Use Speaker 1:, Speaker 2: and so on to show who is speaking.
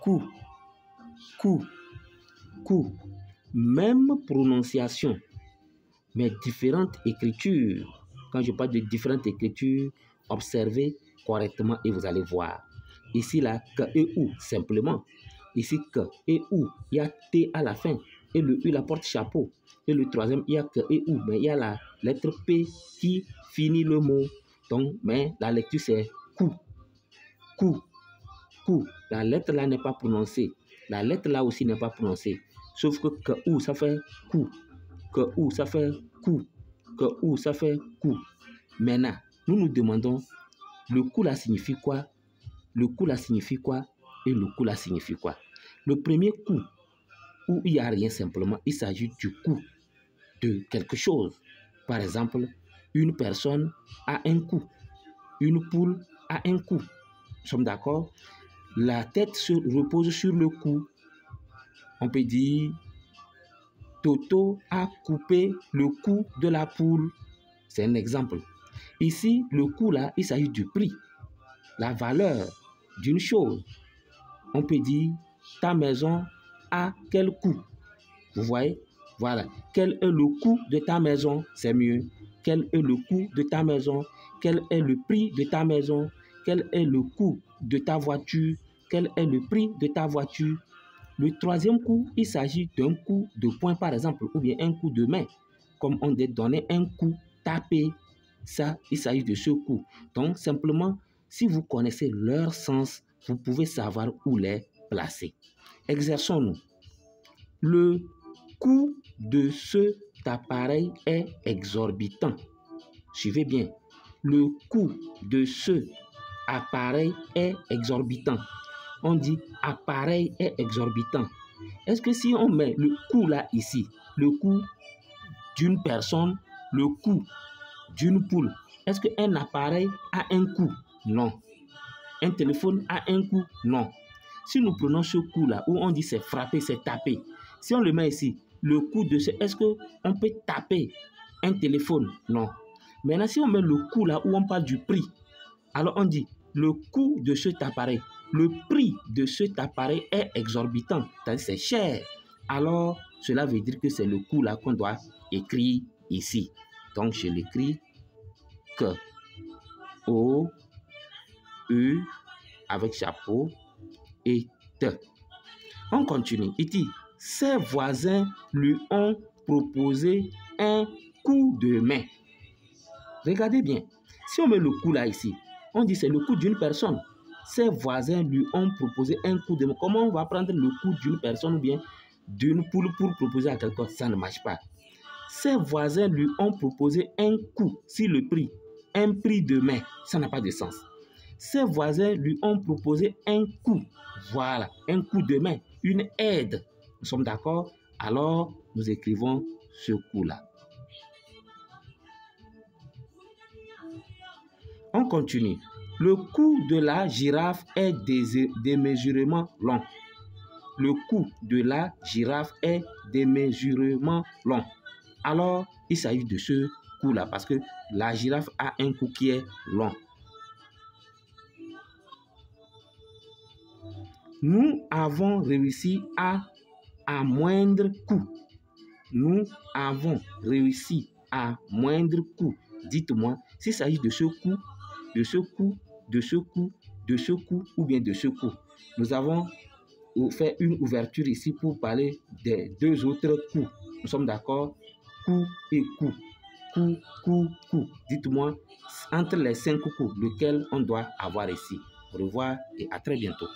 Speaker 1: coup, coup, coup. Même prononciation, mais différentes écritures. Quand je parle de différentes écritures, observez correctement et vous allez voir. Ici, là, que et ou, simplement. Ici, que et ou, il y a T à la fin. Et le U, la porte chapeau. Et le troisième, il y a que et ou, mais il y a la lettre P qui finit le mot. Donc, mais la lecture, c'est coup, coup, coup. La lettre là n'est pas prononcée. La lettre là aussi n'est pas prononcée. Sauf que ou, ça fait coup. Que ou, ça fait coup. Que ou, ça fait coup. Maintenant, nous nous demandons, le coup là signifie quoi? Le coup là signifie quoi? Et le coup là signifie quoi? Le premier coup, où il n'y a rien simplement, il s'agit du coup de quelque chose. Par exemple, une personne a un coup. Une poule a un coup. Nous sommes d'accord? La tête se repose sur le cou. On peut dire Toto a coupé le cou de la poule. C'est un exemple. Ici, le coût là, il s'agit du prix, la valeur d'une chose. On peut dire ta maison a quel coût? Vous voyez? Voilà. Quel est le coût de ta maison? C'est mieux. Quel est le coût de ta maison? Quel est le prix de ta maison? Quel est le coût de ta voiture? Quel est le prix de ta voiture? Le troisième coup, il s'agit d'un coup de poing, par exemple, ou bien un coup de main. Comme on dit donner un coup, taper. Ça, il s'agit de ce coup. Donc, simplement, si vous connaissez leur sens, vous pouvez savoir où les placer. Exerçons-nous. Le coût de cet appareil est exorbitant. Suivez bien. Le coût de ce appareil est exorbitant. On dit appareil est exorbitant. Est-ce que si on met le coût là ici, le coût d'une personne, le coût d'une poule, est-ce qu'un appareil a un coût? Non. Un téléphone a un coût? Non. Si nous prenons ce coût là, où on dit c'est frapper, c'est taper, si on le met ici, le coût de ce, est-ce qu'on peut taper un téléphone? Non. Maintenant, si on met le coût là, où on parle du prix, alors on dit le coût de cet appareil. Le prix de cet appareil est exorbitant, c'est-à-dire c'est cher. Alors, cela veut dire que c'est le coût là qu'on doit écrire ici. Donc, je l'écris que O, U, avec chapeau, et T. On continue. Il dit, ses voisins lui ont proposé un coup de main. Regardez bien. Si on met le coup là ici, on dit c'est le coup d'une personne. Ses voisins lui ont proposé un coup de main. Comment on va prendre le coup d'une personne ou bien d'une poule pour proposer à quelqu'un? Ça ne marche pas. Ses voisins lui ont proposé un coup sur le prix. Un prix de main. Ça n'a pas de sens. Ses voisins lui ont proposé un coup. Voilà, un coup de main, une aide. Nous sommes d'accord? Alors, nous écrivons ce coup-là. On continue. Le cou de la girafe est démesurément long. Le cou de la girafe est démesurément long. Alors, il s'agit de ce cou-là parce que la girafe a un cou qui est long. Nous avons réussi à moindre coût. Nous avons réussi à moindre coût. Dites-moi s'il s'agit de ce coût, de ce coût, de ce coût, de ce coût ou bien de ce coût. Nous avons fait une ouverture ici pour parler des deux autres coûts. Nous sommes d'accord? Coût et coût. Coût, coût, coût. Dites-moi entre les 5 coûts, lequel on doit avoir ici. Au revoir et à très bientôt.